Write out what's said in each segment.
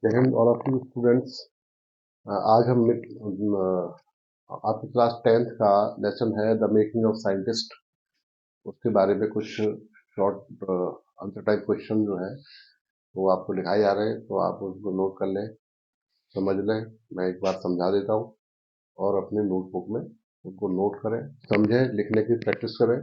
जय Hind all of you students. आज हम आपकी क्लास 10th का लेसन है द मेकिंग ऑफ साइंटिस्ट। उसके बारे में कुछ शॉर्ट आंसर टाइप क्वेश्चन जो है वो आपको दिखाए जा रहे हैं, तो आप उसको नोट कर लें, समझ लें। मैं एक बार समझा देता हूँ और अपने नोटबुक में उनको नोट करें, समझें, लिखने की प्रैक्टिस करें।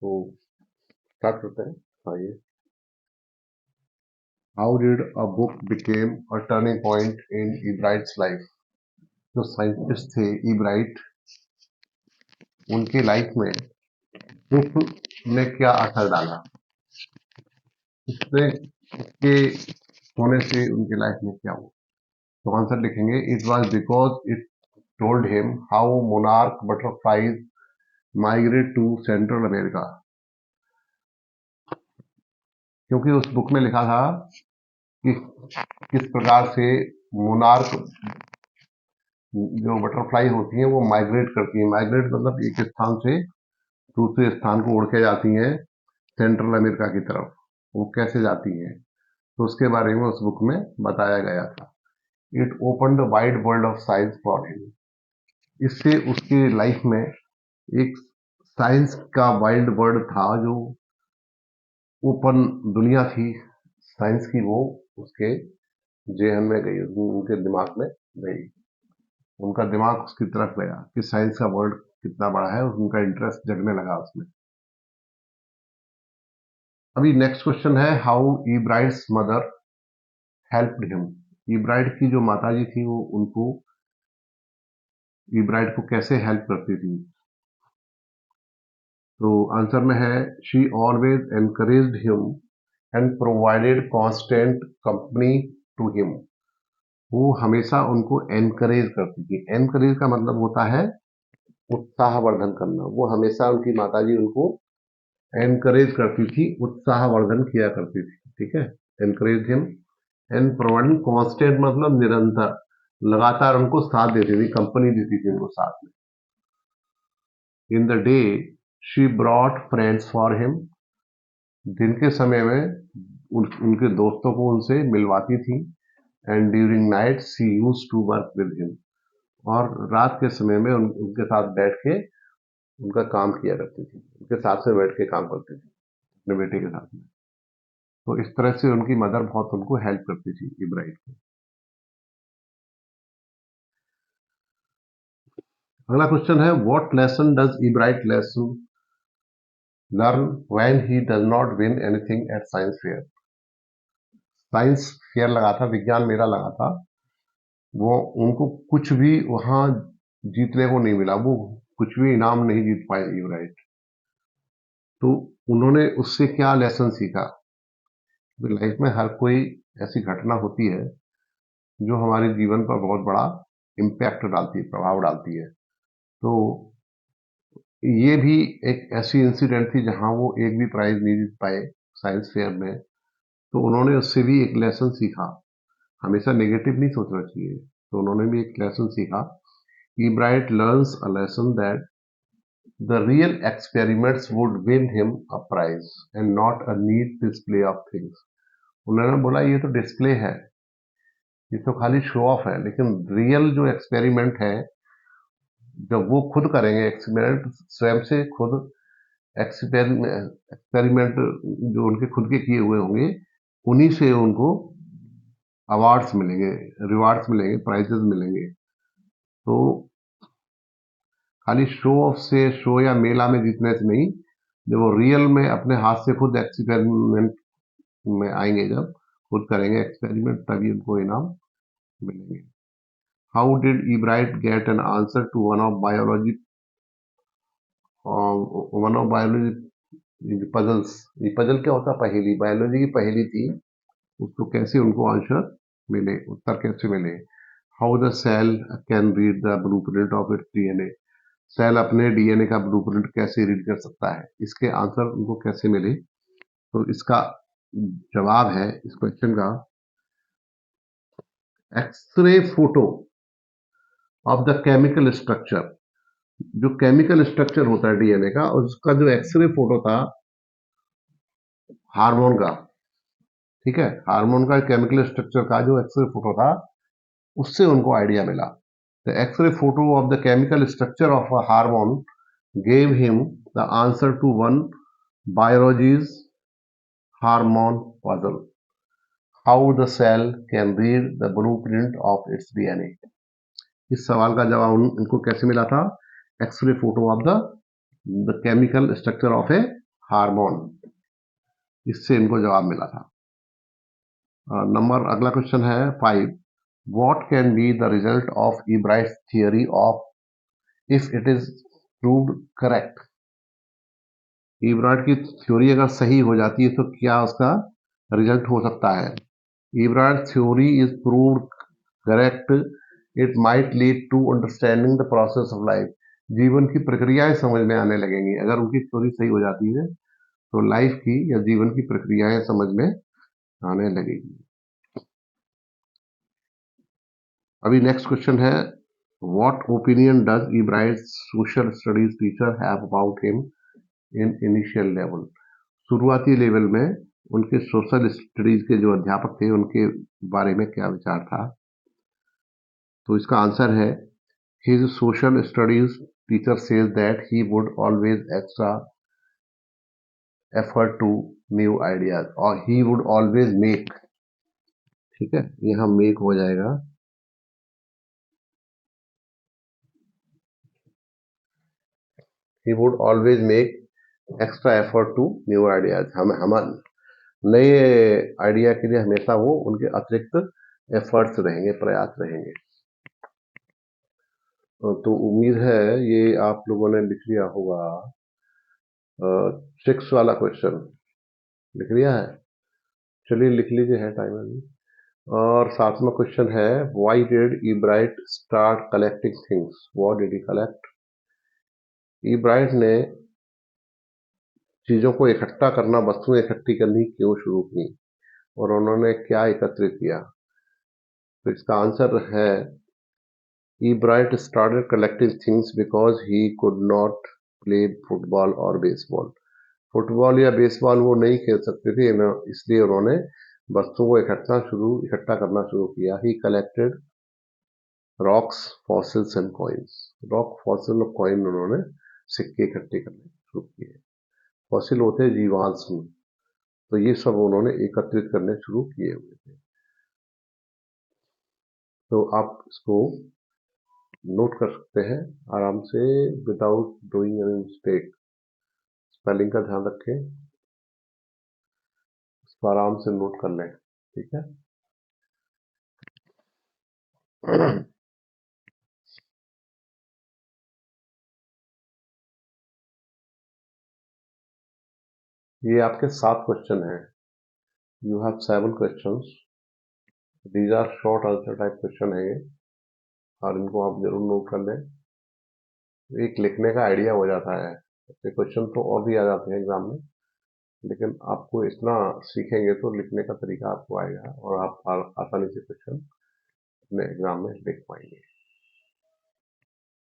तो स्टार्ट करते हैं। आइए। How did a book became a turning point in Ebright's life. जो साइंटिस्ट थे इब्राइट, उनके लाइफ में बुक ने क्या असर डाला, इससे इसके होने से उनकी लाइफ में क्या हुआ। तो आंसर लिखेंगे, it was because it told him how monarch butterflies migrate to Central America. क्योंकि उस बुक में लिखा था कि किस प्रकार से मोनार्क जो बटरफ्लाई होती हैं वो माइग्रेट करती हैं। माइग्रेट मतलब एक स्थान से दूसरे स्थान को उड़ के जाती हैं सेंट्रल अमेरिका की तरफ। वो कैसे जाती हैं तो उसके बारे में उस बुक में बताया गया था। It open the wide world of science for him. इससे उसकी लाइफ में एक साइंस का वाइल्ड वर्ल्ड था, जो ओपन दुनिया थी साइंस की, वो उसके जेहन में गई, उनके दिमाग में गई। उनका दिमाग उसकी तरफ गया कि साइंस का वर्ल्ड कितना बड़ा है, उनका इंटरेस्ट जगने लगा उसमें। अभी नेक्स्ट क्वेश्चन है, how Ebright's mother helped him. Ebright की जो माताजी थी वो उनको इब्राइट को कैसे हेल्प करती थी। तो आंसर में है, she always encouraged him and provided constant company to him. वो हमेशा उनको एनकरेज करती थी। एनकरेज का मतलब होता है उत्साहवर्धन करना। वो हमेशा, उनकी माताजी उनको एनकरेज करती थी, उत्साहवर्धन किया करती थी। ठीक है, encourage him and providing constant मतलब निरंतर, लगातार उनको साथ देती थी, कंपनी देती थी उनको साथ में। In the day she brought friends for him. दिन के समय में उनके दोस्तों को उनसे मिलवाती थी। And during night she used to work with him. और रात के समय में उनके साथ बैठ के उनका काम किया करती थी, उनके साथ से बैठ के काम करती थी अपने बेटे के साथ में। तो इस तरह से उनकी मदर बहुत उनको हेल्प करती थी इब्राहिम को। अगला क्वेश्चन है, what lesson does Ibrahim lesson learn when he does not win anything at science fair. Science fair लगा था, विज्ञान मेला लगा था, वो उनको कुछ भी वहां जीतने को नहीं मिला, वो कुछ भी इनाम नहीं जीत पाए इब्राहिम। तो उन्होंने उससे क्या लेसन सीखा। लाइफ में हर कोई ऐसी घटना होती है जो हमारे जीवन पर बहुत बड़ा इम्पैक्ट डालती है, प्रभाव डालती है। तो ये भी एक ऐसी इंसिडेंट थी जहां वो एक भी प्राइज नहीं जीत पाए साइंस फेयर में। तो उन्होंने उससे भी एक लेसन सीखा। हमेशा नेगेटिव नहीं सोचना चाहिए। तो उन्होंने भी एक लेसन सीखा। Ibrahim learns a lesson that the real experiments would win him a prize and not a neat display of things. उन्होंने बोला, ये तो डिस्प्ले है, ये तो खाली शो ऑफ है, लेकिन रियल जो एक्सपेरिमेंट है, जब वो खुद करेंगे एक्सपेरिमेंट, स्वयं से खुद एक्सपेरिमेंट जो उनके खुद के किए हुए होंगे, उन्हीं से उनको अवार्ड्स मिलेंगे, रिवार्ड्स मिलेंगे, प्राइजेस मिलेंगे। तो खाली शो ऑफ से, शो या मेला में जीतने से नहीं, जब वो रियल में अपने हाथ से खुद एक्सपेरिमेंट में आएंगे, जब खुद करेंगे एक्सपेरिमेंट, तभी उनको इनाम मिलेंगे। How did Ibrahim get an answer to one of biology puzzles. ये पजल क्या होता है, पहेली, बायोलॉजी की पहेली थी, उसको कैसे उनको आंसर मिले, उत्तर कैसे मिले। How the cell can read the blueprint of its DNA. Cell अपने डीएनए का ब्लूप्रिंट कैसे रीड कर सकता है, इसके आंसर उनको कैसे मिले। तो इसका जवाब है इस क्वेश्चन का, X-ray photo of the chemical structure. जो केमिकल स्ट्रक्चर होता है डीएनए का, उसका जो एक्सरे फोटो था हार्मोन का, ठीक है, हार्मोन का केमिकल स्ट्रक्चर का जो एक्सरे फोटो था उससे उनको आइडिया मिला। The X-ray photo of the chemical structure of a hormone gave him the answer to one biology's hormone puzzle: how the cell can read the blueprint of its DNA. इस सवाल का जवाब उनको कैसे मिला था? X ray photo of the chemical structure of a hormone, इससे इनको जवाब मिला था। अगला क्वेश्चन है 5. What can be the result of Ebright's theory of if it is proved correct? Ebright की थ्योरी अगर सही हो जाती है तो क्या उसका रिजल्ट हो सकता है? Ebright theory is proved correct, it might lead to understanding the process of life. जीवन की प्रक्रियाएं समझ में आने लगेंगी। अगर उनकी थ्योरी सही हो जाती है तो लाइफ की या जीवन की प्रक्रियाएं समझ में आने लगेगी। अभी नेक्स्ट क्वेश्चन है, what opinion does Ebright social studies teacher have about him in initial level? शुरुआती लेवल में उनके सोशल स्टडीज के जो अध्यापक थे उनके बारे में क्या विचार था? तो इसका आंसर है, his social studies teacher says that he would always extra effort to new ideas, और ही वुड ऑलवेज मेक, ठीक है, यहाँ मेक हो जाएगा, he would always make extra effort to new ideas. हम नए आइडिया के लिए हमेशा वो उनके अतिरिक्त एफर्ट्स रहेंगे, प्रयास रहेंगे। तो उम्मीद है ये आप लोगों ने लिख लिया होगा। 6 वाला क्वेश्चन लिख लिया है? चलिए लिख लीजिए, है टाइम अभी। और 7वां क्वेश्चन है, why did Ebright start collecting things? What did he collect? Ebright ने चीजों को इकट्ठा करना, वस्तुएं इकट्ठी करनी क्यों शुरू की और उन्होंने क्या एकत्रित किया? तो इसका आंसर है, Ebright started collecting things because he could not play football or baseball. Football या बेसबॉल वो नहीं खेल सकते थे, इसलिए उन्होंने वस्तुओं को इकट्ठा करना शुरू किया। ही collected rocks, fossils and coins. Rock, fossil और कॉइन उन्होंने सिक्के इकट्ठे करने शुरू किए। फॉसिल होते हैं जीवांश, तो ये सब उन्होंने एकत्रित करने शुरू किए हुए थे। तो आप इसको नोट कर सकते हैं आराम से, without doing any mistake. Spelling का ध्यान रखें, इसको आराम से नोट कर लें, ठीक है। ये आपके 7 क्वेश्चन हैं। You have 7 questions, these are short answer type question है ये, और इनको आप जरूर नोट कर लें। एक लिखने का आइडिया हो जाता है। क्वेश्चन तो और भी आ जाते हैं एग्जाम में, लेकिन आपको इतना सीखेंगे तो लिखने का तरीका आपको आएगा और आप आसानी से क्वेश्चन अपने एग्जाम में लिख पाएंगे।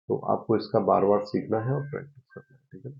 तो आपको इसका बार बार सीखना है और प्रैक्टिस करना है, ठीक है।